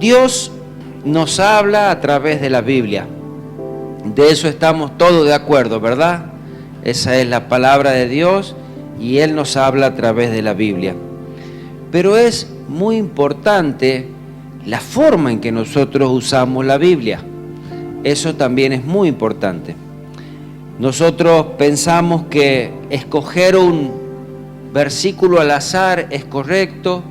Dios nos habla a través de la Biblia. De eso estamos todos de acuerdo, ¿verdad? Esa es la palabra de Dios y Él nos habla a través de la Biblia. Pero es muy importante la forma en que nosotros usamos la Biblia. Eso también es muy importante. Nosotros pensamos que escoger un versículo al azar es correcto.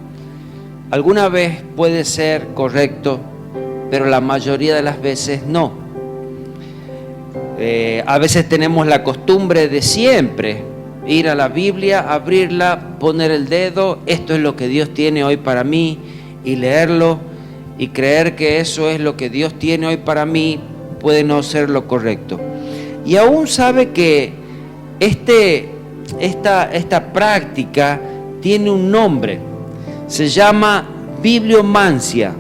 Alguna vez puede ser correcto, pero la mayoría de las veces no. A veces tenemos la costumbre de siempre ir a la Biblia, abrirla, poner el dedo, esto es lo que Dios tiene hoy para mí, y leerlo, y creer que eso es lo que Dios tiene hoy para mí, puede no ser lo correcto. Y aún sabe que esta práctica tiene un nombre, se llama bibliomancia,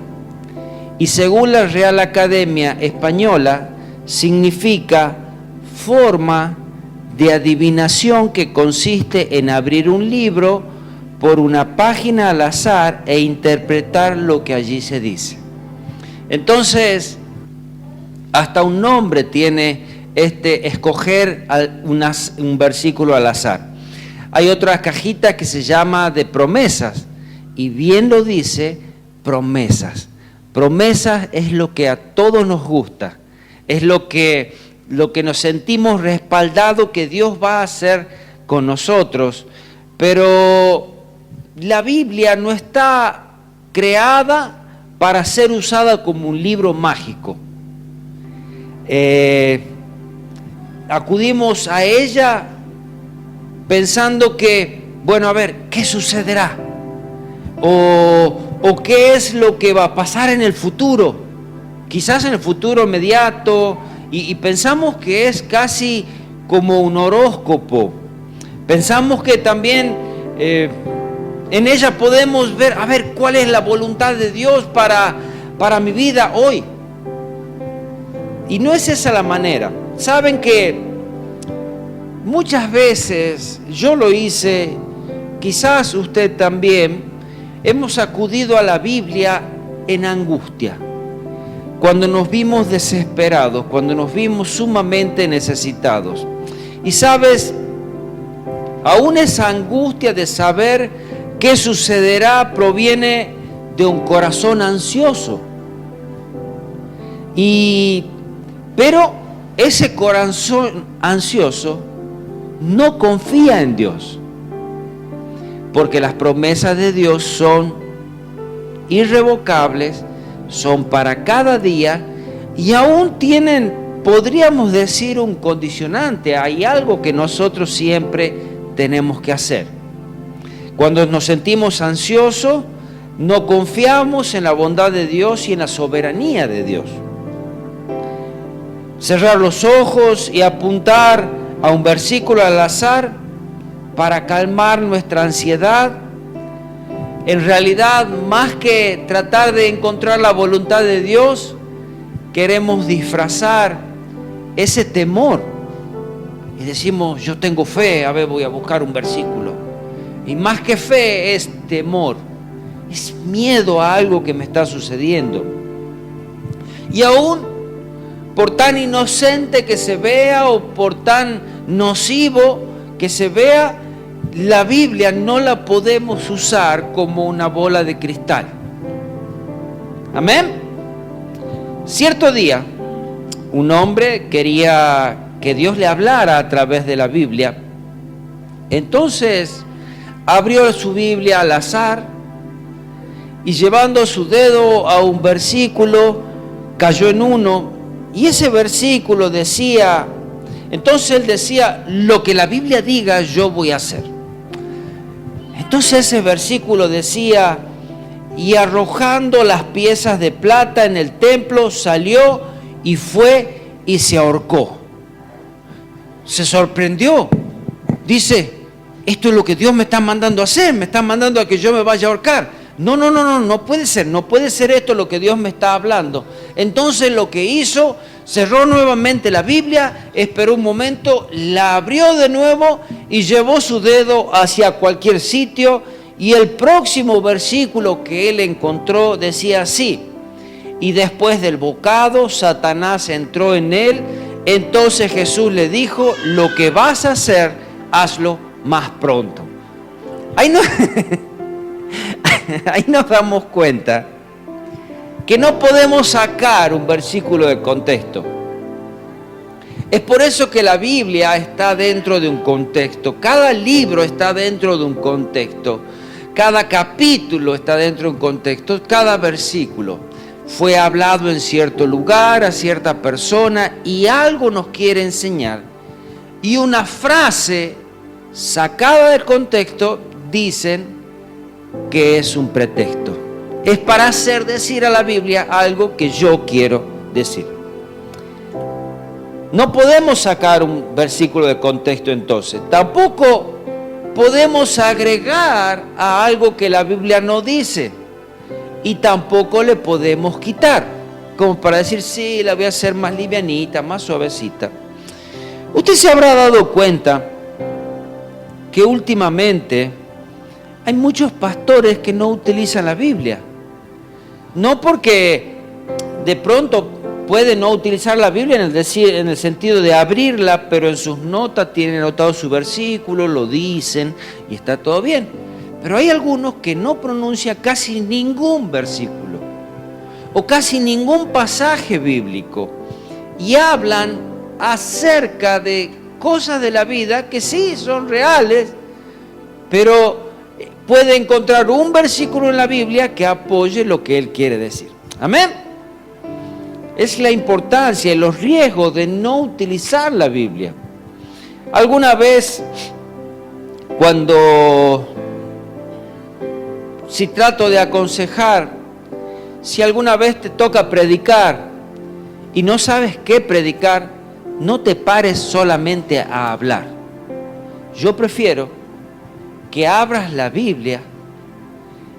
y según la Real Academia Española, significa forma de adivinación que consiste en abrir un libro por una página al azar e interpretar lo que allí se dice. Entonces, hasta un nombre tiene escoger un versículo al azar. Hay otra cajita que se llama de promesas, y bien lo dice, promesas. Promesas es lo que a todos nos gusta, es lo que nos sentimos respaldados que Dios va a hacer con nosotros, pero la Biblia no está creada para ser usada como un libro mágico. Acudimos a ella pensando que, bueno, a ver, ¿qué sucederá? O qué es lo que va a pasar en el futuro, quizás en el futuro inmediato, y pensamos que es casi como un horóscopo. Pensamos que también en ella podemos ver, a ver, cuál es la voluntad de Dios para mi vida hoy. Y no es esa la manera. Saben que muchas veces, yo lo hice, quizás usted también, hemos acudido a la Biblia en angustia, cuando nos vimos desesperados, cuando nos vimos sumamente necesitados. Y sabes, aún esa angustia de saber qué sucederá proviene de un corazón ansioso. Pero ese corazón ansioso no confía en Dios, porque las promesas de Dios son irrevocables, son para cada día, y aún tienen, podríamos decir, un condicionante. Hay algo que nosotros siempre tenemos que hacer. Cuando nos sentimos ansiosos, no confiamos en la bondad de Dios y en la soberanía de Dios. Cerrar los ojos y apuntar a un versículo al azar para calmar nuestra ansiedad, en realidad, más que tratar de encontrar la voluntad de Dios, queremos disfrazar ese temor. Y decimos, yo tengo fe, a ver, voy a buscar un versículo. Y más que fe es temor, es miedo a algo que me está sucediendo. Y aún, por tan inocente que se vea o por tan nocivo que se vea, la Biblia no la podemos usar como una bola de cristal. Amén. Cierto día, un hombre quería que Dios le hablara a través de la Biblia. Entonces abrió su Biblia al azar y llevando su dedo a un versículo, cayó en uno, y ese versículo decía, entonces él decía, lo que la Biblia diga yo voy a hacer. Entonces ese versículo decía, y arrojando las piezas de plata en el templo, salió y fue y se ahorcó. Se sorprendió. Dice, esto es lo que Dios me está mandando a hacer, me está mandando a que yo me vaya a ahorcar. No puede ser esto lo que Dios me está hablando. Entonces lo que hizo, cerró nuevamente la Biblia, esperó un momento, la abrió de nuevo y llevó su dedo hacia cualquier sitio, y el próximo versículo que él encontró decía así, y después del bocado Satanás entró en él. Entonces Jesús le dijo, lo que vas a hacer, hazlo más pronto. Ahí nos damos cuenta que no podemos sacar un versículo de contexto. Es por eso que la Biblia está dentro de un contexto. Cada libro está dentro de un contexto. Cada capítulo está dentro de un contexto. Cada versículo fue hablado en cierto lugar, a cierta persona, y algo nos quiere enseñar. Y una frase sacada del contexto dicen que es un pretexto. Es para hacer decir a la Biblia algo que yo quiero decir. No podemos sacar un versículo de contexto entonces. Tampoco podemos agregar a algo que la Biblia no dice. Y tampoco le podemos quitar. Como para decir, sí, la voy a hacer más livianita, más suavecita. Usted se habrá dado cuenta que últimamente hay muchos pastores que no utilizan la Biblia. No porque de pronto pueden no utilizar la Biblia en el sentido de abrirla, pero en sus notas tienen anotado su versículo, lo dicen y está todo bien. Pero hay algunos que no pronuncian casi ningún versículo o casi ningún pasaje bíblico y hablan acerca de cosas de la vida que sí son reales, pero puede encontrar un versículo en la Biblia que apoye lo que él quiere decir. Amén. Es la importancia y los riesgos de no utilizar la Biblia. Alguna vez, si trato de aconsejar, si alguna vez te toca predicar y no sabes qué predicar, no te pares solamente a hablar. Yo prefiero que abras la Biblia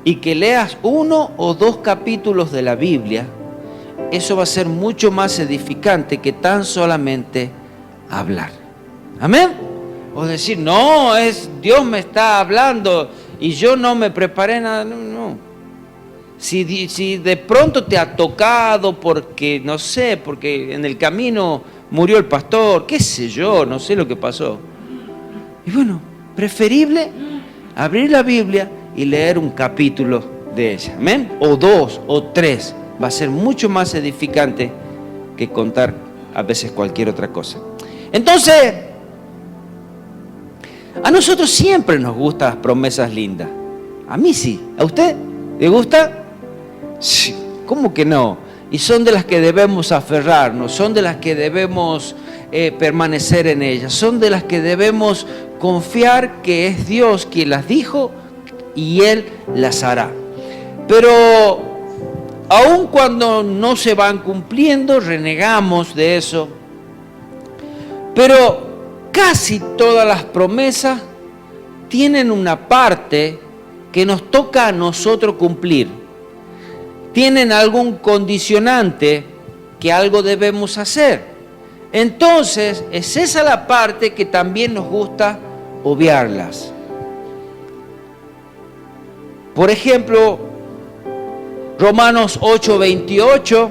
y que leas 1 o 2 capítulos de la Biblia. Eso va a ser mucho más edificante que tan solamente hablar. ¿Amén? O decir, no, Dios me está hablando y yo no me preparé nada. No. Si de pronto te ha tocado porque, no sé, porque en el camino murió el pastor, qué sé yo, no sé lo que pasó. Y bueno, preferible abrir la Biblia y leer un capítulo de ella. ¿Amén? O 2 o 3. Va a ser mucho más edificante que contar a veces cualquier otra cosa. Entonces, a nosotros siempre nos gustan las promesas lindas. A mí sí. ¿A usted le gusta? Sí. ¿Cómo que no? Y son de las que debemos aferrarnos, son de las que debemos permanecer en ellas, son de las que debemos confiar que es Dios quien las dijo y Él las hará. Pero aun cuando no se van cumpliendo, renegamos de eso. Pero casi todas las promesas tienen una parte que nos toca a nosotros cumplir. Tienen algún condicionante que algo debemos hacer. Entonces, es esa la parte que también nos gusta obviarlas. Por ejemplo, Romanos 8:28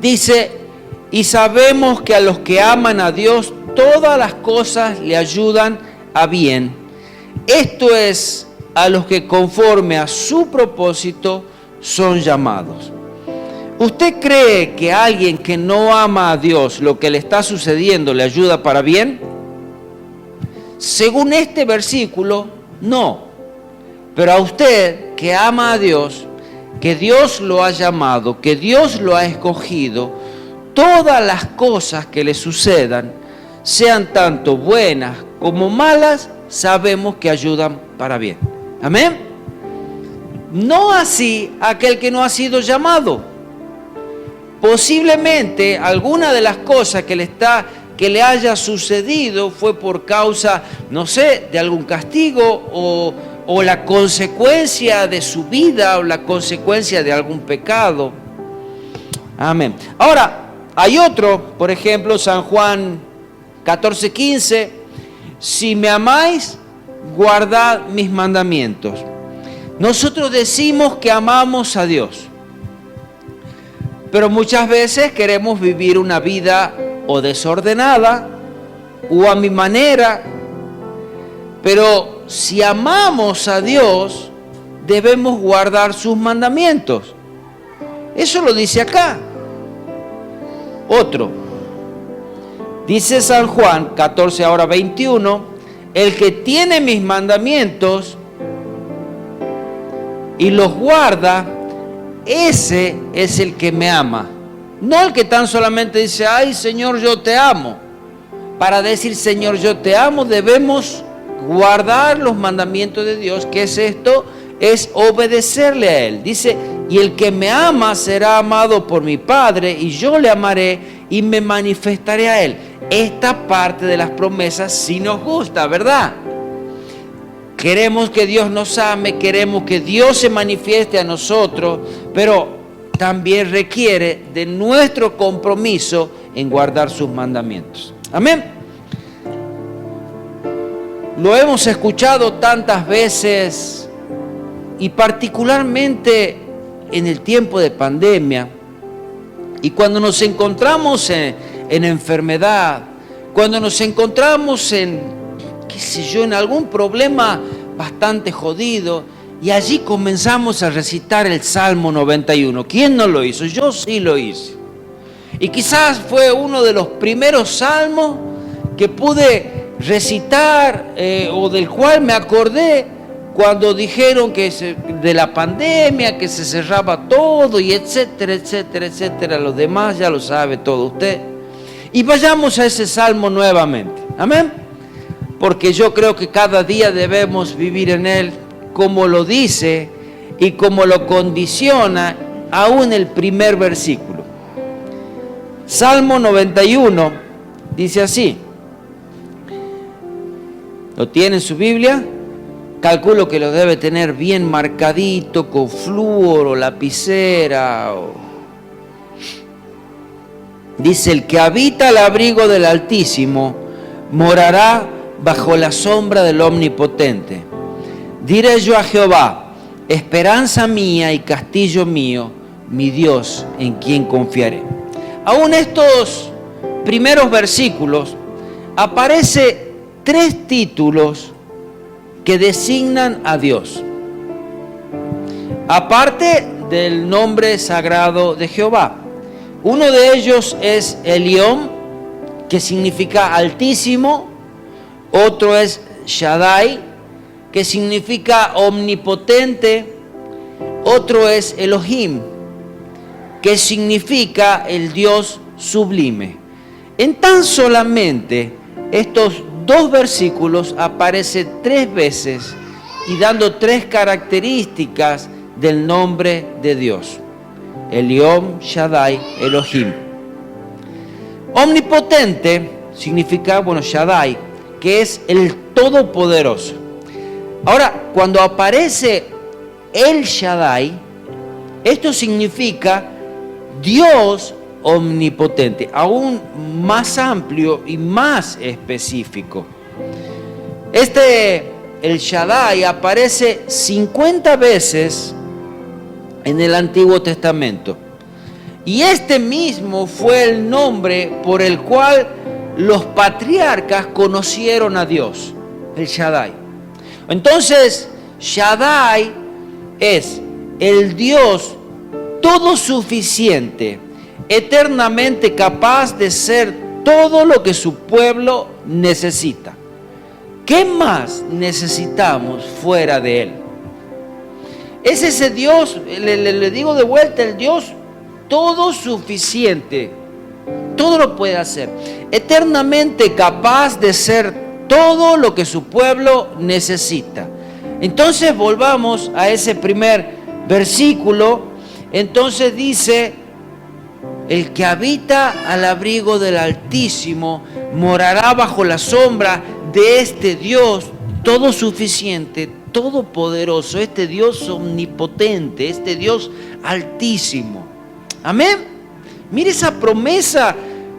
dice, y sabemos que a los que aman a Dios, todas las cosas le ayudan a bien. Esto es, a los que conforme a su propósito son llamados. ¿Usted cree que a alguien que no ama a Dios, lo que le está sucediendo le ayuda para bien? Según este versículo, no. Pero a usted que ama a Dios, que Dios lo ha llamado, que Dios lo ha escogido, todas las cosas que le sucedan, sean tanto buenas como malas, sabemos que ayudan para bien. ¿Amén? No así aquel que no ha sido llamado. Posiblemente alguna de las cosas que le haya sucedido fue por causa, no sé, de algún castigo o la consecuencia de su vida o la consecuencia de algún pecado. Amén. Ahora, hay otro, por ejemplo, San Juan 14:15, si me amáis, guardad mis mandamientos. Nosotros decimos que amamos a Dios. Pero muchas veces queremos vivir una vida o desordenada o a mi manera. Pero si amamos a Dios, debemos guardar sus mandamientos. Eso lo dice acá. Otro. Dice San Juan 14, ahora 21, el que tiene mis mandamientos y los guarda, ese es el que me ama. No el que tan solamente dice, ay Señor, yo te amo. Para decir Señor, yo te amo, debemos guardar los mandamientos de Dios. ¿Qué es esto? Es obedecerle a Él. Dice, y el que me ama será amado por mi Padre, y yo le amaré y me manifestaré a Él. Esta parte de las promesas sí nos gusta, ¿verdad? Queremos que Dios nos ame, queremos que Dios se manifieste a nosotros, pero también requiere de nuestro compromiso en guardar sus mandamientos. Amén. Lo hemos escuchado tantas veces y particularmente en el tiempo de pandemia, y cuando nos encontramos en enfermedad, cuando nos encontramos en, qué sé yo, en algún problema bastante jodido, y allí comenzamos a recitar el Salmo 91. ¿Quién no lo hizo? Yo sí lo hice. Y quizás fue uno de los primeros salmos que pude recitar o del cual me acordé cuando dijeron que de la pandemia, que se cerraba todo y etcétera, etcétera, etcétera. Los demás ya lo sabe todo usted. Y vayamos a ese salmo nuevamente. Amén. Porque yo creo que cada día debemos vivir en él como lo dice y como lo condiciona aún el primer versículo. Salmo 91 dice así. ¿Lo tiene en su Biblia? Calculo que lo debe tener bien marcadito con flúor o lapicera. Dice, el que habita al abrigo del Altísimo morará bajo la sombra del Omnipotente. Diré yo a Jehová, esperanza mía y castillo mío, mi Dios en quien confiaré. Aún estos primeros versículos aparece 3 títulos que designan a Dios, aparte del nombre sagrado de Jehová. Uno de ellos es Elión, que significa altísimo. Otro es Shaddai, que significa omnipotente. Otro es Elohim, que significa el Dios sublime. En tan solamente estos 2 versículos aparece 3 veces y dando 3 características del nombre de Dios. Elión, Shaddai, Elohim. Omnipotente significa, Shaddai, que es el Todopoderoso. Ahora, cuando aparece el Shaddai, esto significa Dios omnipotente, aún más amplio y más específico. El Shaddai aparece 50 veces en el Antiguo Testamento. Y este mismo fue el nombre por el cual los patriarcas conocieron a Dios, el Shaddai. Entonces, Shaddai es el Dios todo suficiente, eternamente capaz de ser todo lo que su pueblo necesita. ¿Qué más necesitamos fuera de Él? Es ese Dios, le digo de vuelta, el Dios todo suficiente, todo lo puede hacer, eternamente capaz de ser todo lo que su pueblo necesita. Entonces volvamos a ese primer versículo. Entonces dice, el que habita al abrigo del Altísimo morará bajo la sombra de este Dios todo suficiente, todopoderoso, este Dios omnipotente, este Dios altísimo. Amén. Mire esa promesa,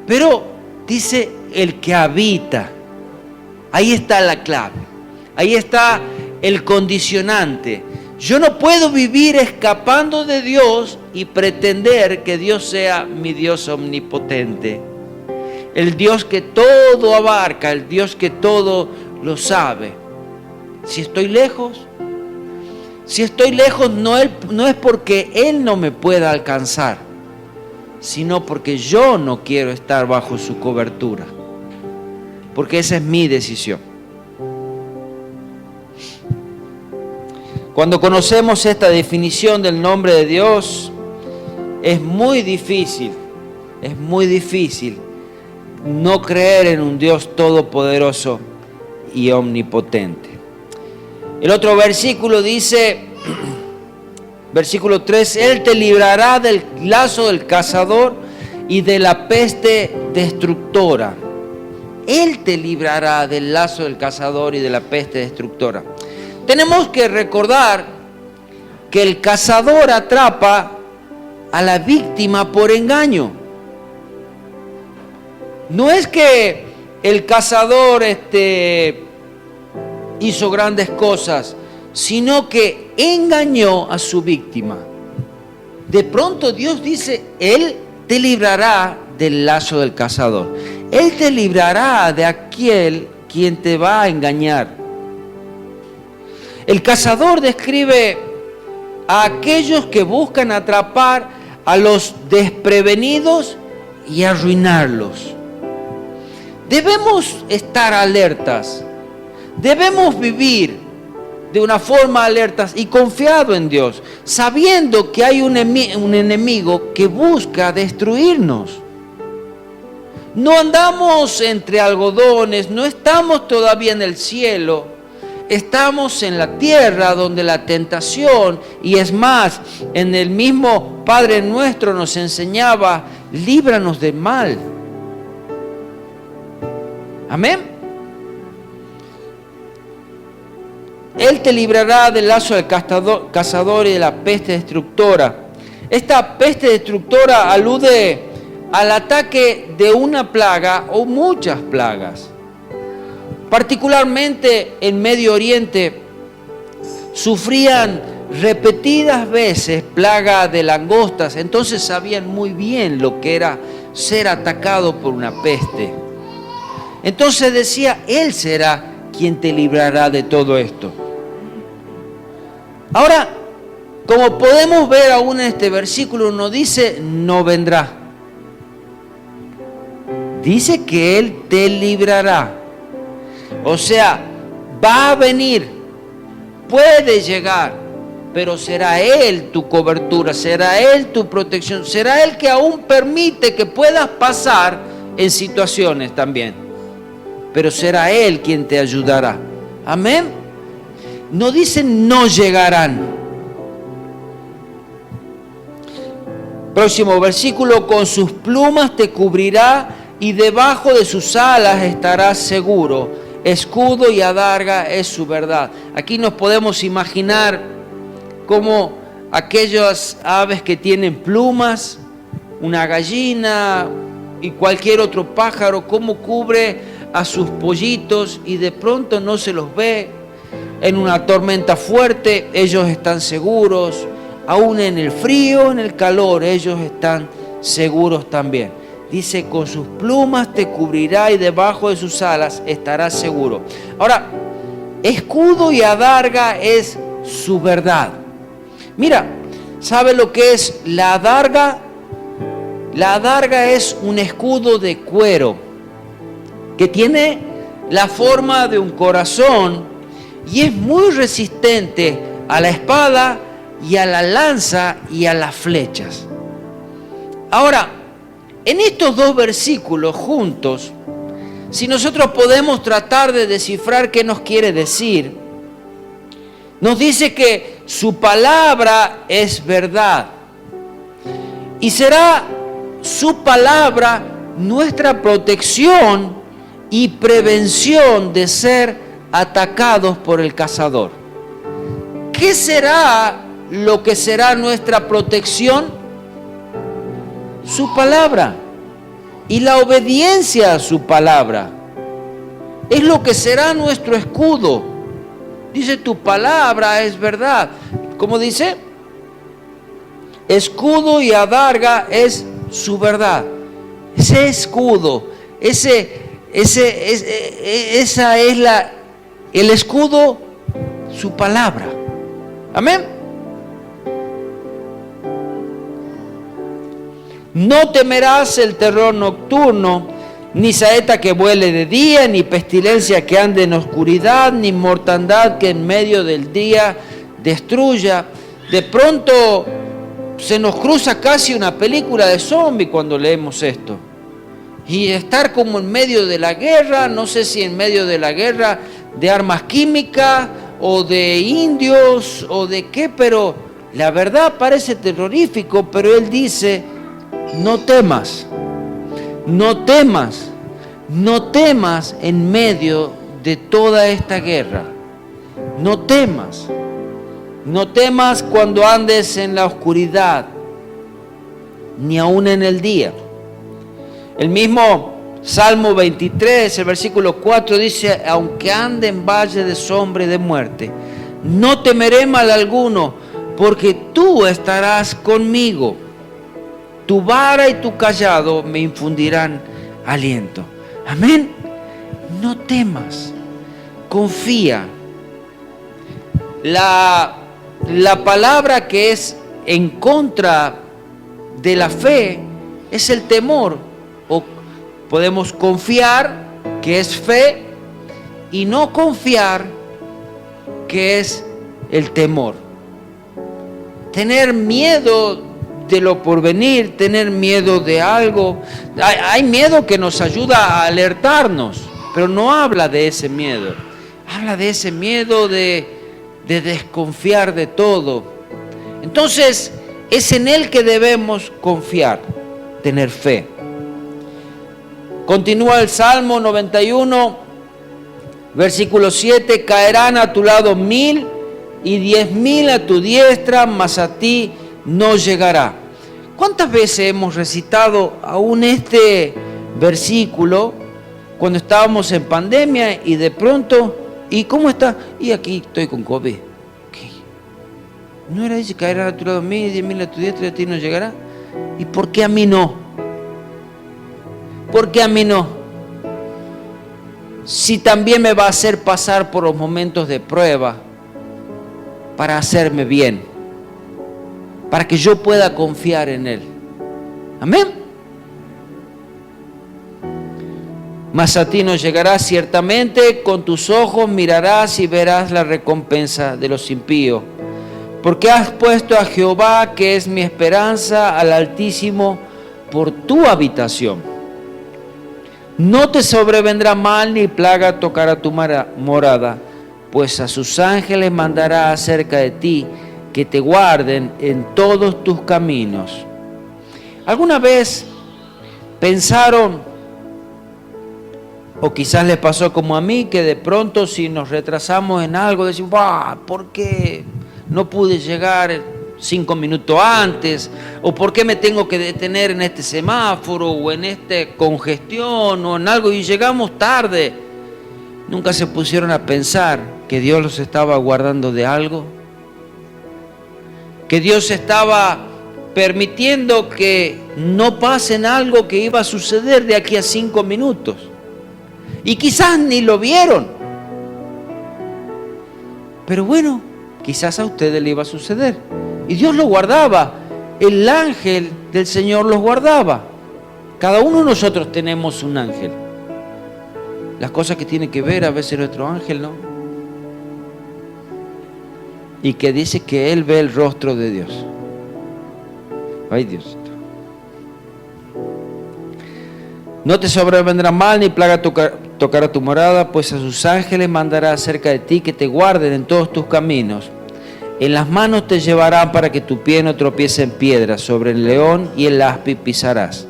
pero dice el que habita. Ahí está la clave, ahí está el condicionante. Yo no puedo vivir escapando de Dios y pretender que Dios sea mi Dios omnipotente. El Dios que todo abarca, el Dios que todo lo sabe. Si estoy lejos no es porque Él no me pueda alcanzar, sino porque yo no quiero estar bajo su cobertura. Porque esa es mi decisión. Cuando conocemos esta definición del nombre de Dios, es muy difícil no creer en un Dios todopoderoso y omnipotente. El otro versículo dice, versículo 3, Él te librará del lazo del cazador y de la peste destructora. Él te librará del lazo del cazador y de la peste destructora. Tenemos que recordar que el cazador atrapa a la víctima por engaño. No es que el cazador hizo grandes cosas, sino que engañó a su víctima. De pronto Dios dice, Él te librará del lazo del cazador. Él te librará de aquel quien te va a engañar. El cazador describe a aquellos que buscan atrapar a los desprevenidos y arruinarlos. Debemos estar alertas, debemos vivir de una forma alertas y confiado en Dios, sabiendo que hay un enemigo que busca destruirnos. No andamos entre algodones, no estamos todavía en el cielo, estamos en la tierra donde la tentación, y es más, en el mismo Padre Nuestro nos enseñaba, líbranos del mal. Amén. Él te librará del lazo del cazador y de la peste destructora. Esta peste destructora alude al ataque de una plaga o muchas plagas. Particularmente en Medio Oriente sufrían repetidas veces plaga de langostas, entonces sabían muy bien lo que era ser atacado por una peste. Entonces decía, Él será quien te librará de todo esto. Ahora, como podemos ver aún en este versículo, no dice no vendrá. Dice que Él te librará. O sea, va a venir, puede llegar, pero será Él tu cobertura, será Él tu protección, será Él que aún permite que puedas pasar en situaciones también. Pero será Él quien te ayudará. Amén. No dice no llegarán. Próximo versículo, con sus plumas te cubrirá y debajo de sus alas estarás seguro. Escudo y adarga es su verdad. Aquí nos podemos imaginar como aquellas aves que tienen plumas, una gallina y cualquier otro pájaro, cómo cubre a sus pollitos y de pronto no se los ve. En una tormenta fuerte ellos están seguros, aún en el frío, en el calor, ellos están seguros también. Dice, con sus plumas te cubrirá y debajo de sus alas estarás seguro. Ahora, escudo y adarga es su verdad. Mira, ¿sabe lo que es la adarga? La adarga es un escudo de cuero que tiene la forma de un corazón y es muy resistente a la espada y a la lanza y a las flechas. Ahora, en estos dos versículos juntos, si nosotros podemos tratar de descifrar qué nos quiere decir, nos dice que su palabra es verdad y será su palabra nuestra protección y prevención de ser atacados por el cazador. ¿Qué será lo que será nuestra protección? Su palabra y la obediencia a su palabra es lo que será nuestro escudo. Dice, tu palabra es verdad. ¿Cómo dice? escudo y adarga es su verdad. Ese escudo, esa es el escudo, su palabra. Amén. No temerás el terror nocturno, ni saeta que vuele de día, ni pestilencia que ande en oscuridad, ni mortandad que en medio del día destruya. De pronto se nos cruza casi una película de zombie cuando leemos esto. Y estar como en medio de la guerra, no sé si en medio de la guerra de armas químicas o de indios o de qué, pero la verdad parece terrorífico. Pero él dice: no temas, no temas, no temas en medio de toda esta guerra. No temas, no temas cuando andes en la oscuridad, ni aún en el día. El mismo Salmo 23, el versículo 4 dice: aunque ande en valle de sombra y de muerte, no temeré mal alguno, porque tú estarás conmigo. Tu vara y tu cayado me infundirán aliento. Amén. No temas, confía. La palabra que es en contra de la fe es el temor. O podemos confiar, que es fe, y no confiar, que es el temor. Tener miedo de lo porvenir, tener miedo de algo. Hay miedo que nos ayuda a alertarnos, pero no habla de ese miedo. Habla de ese miedo de desconfiar de todo. Entonces, es en Él que debemos confiar, tener fe. Continúa el Salmo 91, versículo 7: caerán a tu lado 1000 y 10.000 a tu diestra, mas a ti no llegará. ¿Cuántas veces hemos recitado aún este versículo cuando estábamos en pandemia y de pronto, ¿y cómo está? Y aquí estoy con COVID. ¿Qué? ¿No era dice caerán a tu lado 1000 y 10.000 a tu diestra y a ti no llegará? ¿Y por qué a mí no? ¿Por qué a mí no? Si también me va a hacer pasar por los momentos de prueba para hacerme bien, para que yo pueda confiar en Él. Amén. Mas a ti no llegará ciertamente, con tus ojos mirarás y verás la recompensa de los impíos. Porque has puesto a Jehová, que es mi esperanza, al Altísimo, por tu habitación. No te sobrevendrá mal ni plaga tocará tu morada, pues a sus ángeles mandará acerca de ti, que te guarden en todos tus caminos. ¿Alguna vez pensaron, o quizás les pasó como a mí, que de pronto si nos retrasamos en algo, decimos, ¿por qué no pude llegar 5 minutos antes? ¿O por qué me tengo que detener en este semáforo o en esta congestión o en algo y llegamos tarde? ¿Nunca se pusieron a pensar que Dios los estaba guardando de algo? Que Dios estaba permitiendo que no pasen algo que iba a suceder de aquí a 5 minutos. Y quizás ni lo vieron. Pero bueno, quizás a ustedes le iba a suceder. Y Dios lo guardaba. El ángel del Señor los guardaba. Cada uno de nosotros tenemos un ángel. Las cosas que tiene que ver a veces nuestro ángel, ¿no? Y que dice que Él ve el rostro de Dios. Ay, Diosito. No te sobrevendrá mal ni plaga tocará tu morada, pues a sus ángeles mandará acerca de ti, que te guarden en todos tus caminos. En las manos te llevarán para que tu pie no tropiece en piedra. Sobre el león y el aspi pisarás.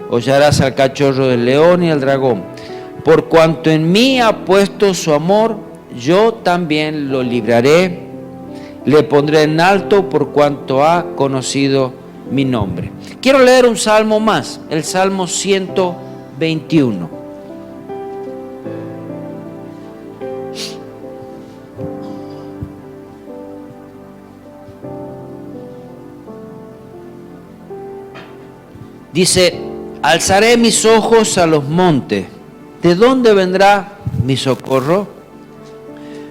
Hollarás al cachorro del león y al dragón. Por cuanto en mí ha puesto su amor, yo también lo libraré. Le pondré en alto por cuanto ha conocido mi nombre. Quiero leer un salmo más, el Salmo 121. Dice, alzaré mis ojos a los montes. ¿De dónde vendrá mi socorro?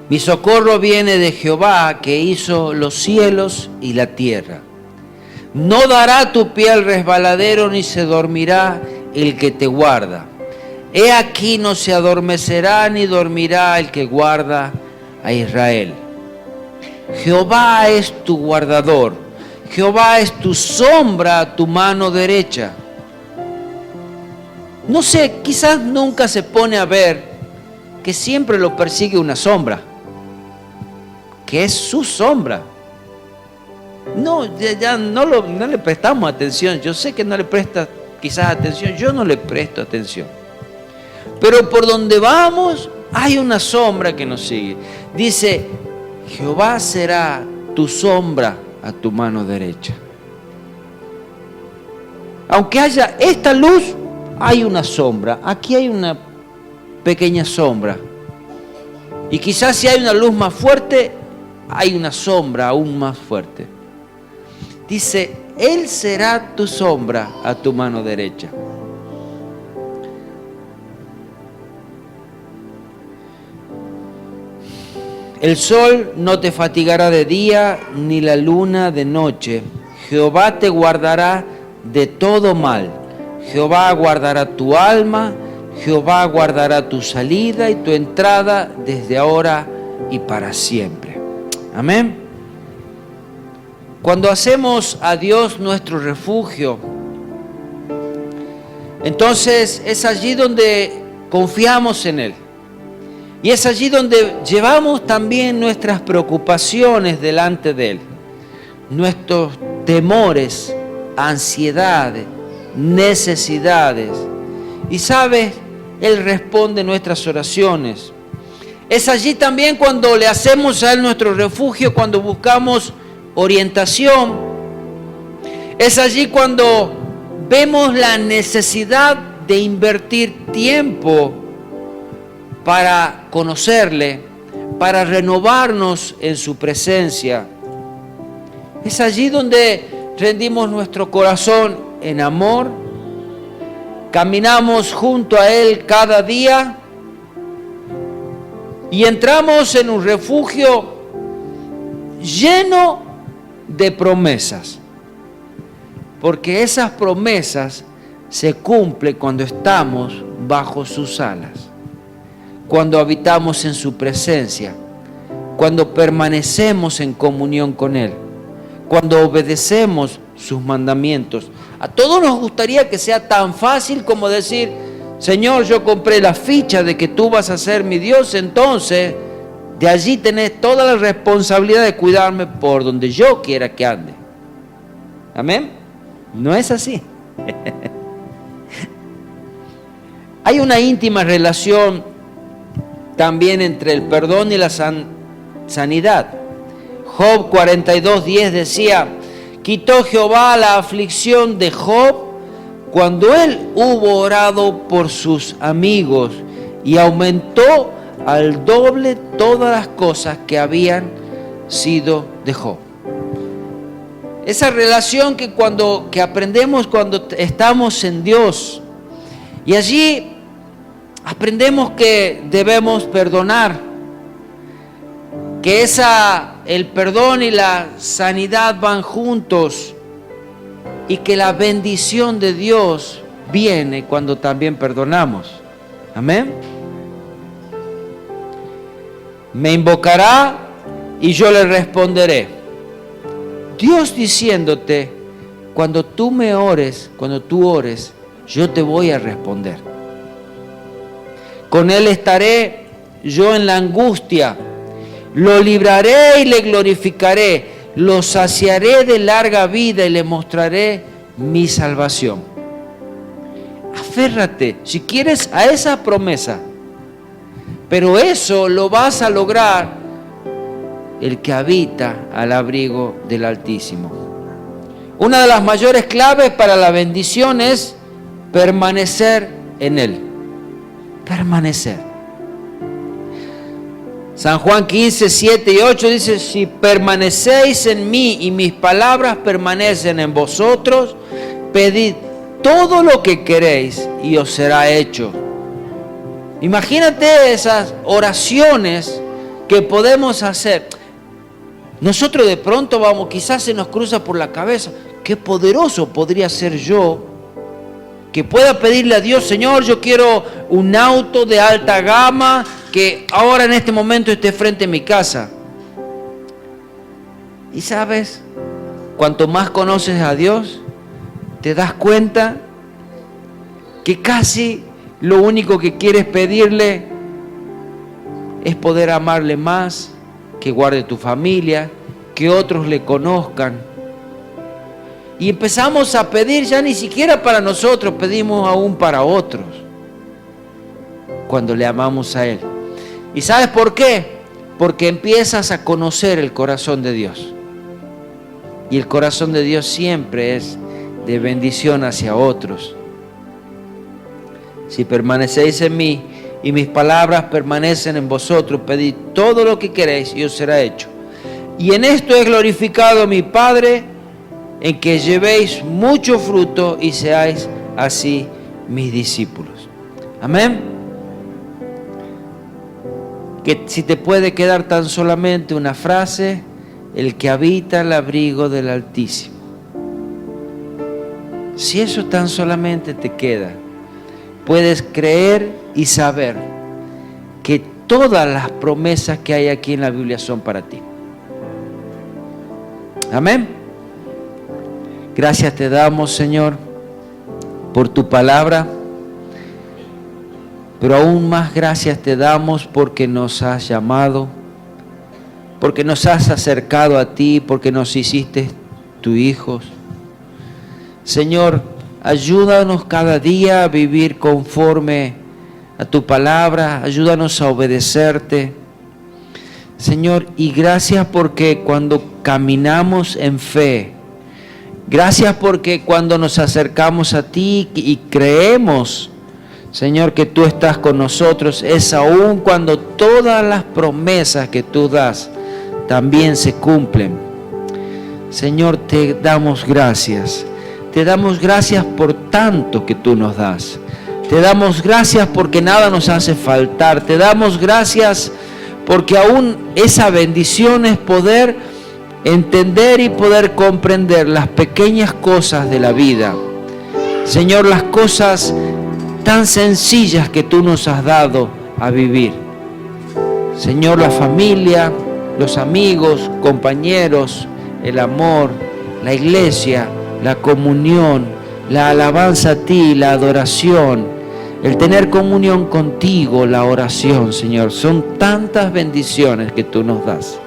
Mi socorro viene de Jehová, que hizo los cielos y la tierra. No dará tu pie al resbaladero, ni se dormirá el que te guarda. He aquí, no se adormecerá ni dormirá el que guarda a Israel. Jehová es tu guardador. Jehová es tu sombra a tu mano derecha. No sé, quizás nunca se pone a ver que siempre lo persigue una sombra, que es su sombra. No, ya no le prestamos atención. Yo sé que no le presta quizás atención, yo no le presto atención. Pero por donde vamos hay una sombra que nos sigue. Dice, Jehová será tu sombra a tu mano derecha. Aunque haya esta luz, hay una sombra. Aquí hay una pequeña sombra. Y quizás si hay una luz más fuerte, hay una sombra aún más fuerte. Dice, Él será tu sombra a tu mano derecha. El sol no te fatigará de día, ni la luna de noche. Jehová te guardará de todo mal. Jehová guardará tu alma. Jehová guardará tu salida y tu entrada desde ahora y para siempre. Amén. Cuando hacemos a Dios nuestro refugio, entonces es allí donde confiamos en Él. Y es allí donde llevamos también nuestras preocupaciones delante de Él. Nuestros temores, ansiedades, necesidades. Y sabes, Él responde nuestras oraciones. Es allí también cuando le hacemos a Él nuestro refugio, cuando buscamos orientación. Es allí cuando vemos la necesidad de invertir tiempo para conocerle, para renovarnos en su presencia. Es allí donde rendimos nuestro corazón en amor, caminamos junto a Él cada día y entramos en un refugio lleno de promesas, porque esas promesas se cumplen cuando estamos bajo sus alas, cuando habitamos en su presencia, cuando permanecemos en comunión con Él, cuando obedecemos sus mandamientos. A todos nos gustaría que sea tan fácil como decir, Señor, yo compré la ficha de que tú vas a ser mi Dios, entonces de allí tenés toda la responsabilidad de cuidarme por donde yo quiera que ande. ¿Amén? No es así. Hay una íntima relación también entre el perdón y la sanidad. Job 42:10 decía, quitó Jehová la aflicción de Job cuando él hubo orado por sus amigos y aumentó al doble todas las cosas que habían sido de Job. Esa relación que aprendemos cuando estamos en Dios, y allí aprendemos que debemos perdonar, que el perdón y la sanidad van juntos, y que la bendición de Dios viene cuando también perdonamos. Amén. Me invocará y yo le responderé. Dios diciéndote, cuando tú ores, yo te voy a responder. Con Él estaré yo en la angustia, lo libraré y le glorificaré, lo saciaré de larga vida y le mostraré mi salvación. Aférrate, si quieres, a esa promesa. Pero eso lo vas a lograr el que habita al abrigo del Altísimo. Una de las mayores claves para la bendición es permanecer en Él. Permanecer. San Juan 15, 7 y 8 dice, si permanecéis en mí y mis palabras permanecen en vosotros, pedid todo lo que queréis y os será hecho. Imagínate esas oraciones que podemos hacer. Nosotros de pronto vamos, quizás se nos cruza por la cabeza, qué poderoso podría ser yo, que pueda pedirle a Dios, Señor, yo quiero un auto de alta gama que ahora en este momento esté frente a mi casa. Y sabes, cuanto más conoces a Dios, te das cuenta que casi lo único que quieres pedirle es poder amarle más, que guarde tu familia, que otros le conozcan. Y empezamos a pedir ya ni siquiera para nosotros, pedimos aún para otros, cuando le amamos a Él. ¿Y sabes por qué? Porque empiezas a conocer el corazón de Dios. Y el corazón de Dios siempre es de bendición hacia otros. Si permanecéis en mí y mis palabras permanecen en vosotros, pedid todo lo que queréis y os será hecho. Y en esto es glorificado mi Padre, en que llevéis mucho fruto y seáis así mis discípulos. Amén. Que si te puede quedar tan solamente una frase: el que habita el abrigo del Altísimo. Si eso tan solamente te queda, puedes creer y saber que todas las promesas que hay aquí en la Biblia son para ti. Amén. Gracias te damos, Señor, por tu palabra, pero aún más gracias te damos porque nos has llamado, porque nos has acercado a ti, porque nos hiciste tus hijos. Señor, ayúdanos cada día a vivir conforme a tu palabra, ayúdanos a obedecerte. Señor, y gracias porque cuando caminamos en fe, gracias porque cuando nos acercamos a ti y creemos, Señor, que tú estás con nosotros, es aún cuando todas las promesas que tú das también se cumplen. Señor, te damos gracias. Te damos gracias por tanto que tú nos das. Te damos gracias porque nada nos hace faltar. Te damos gracias porque aún esa bendición es poder entender y poder comprender las pequeñas cosas de la vida. Señor, las cosas tan sencillas que tú nos has dado a vivir. Señor, la familia, los amigos, compañeros, el amor, la iglesia, la comunión, la alabanza a ti, la adoración, el tener comunión contigo, la oración, Señor. Son tantas bendiciones que tú nos das.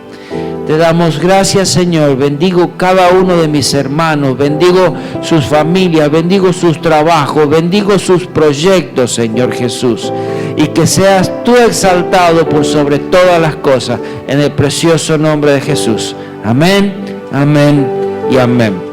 Te damos gracias, Señor. Bendigo cada uno de mis hermanos, bendigo sus familias, bendigo sus trabajos, bendigo sus proyectos, Señor Jesús. Y que seas tú exaltado por sobre todas las cosas, en el precioso nombre de Jesús. Amén, amén y amén.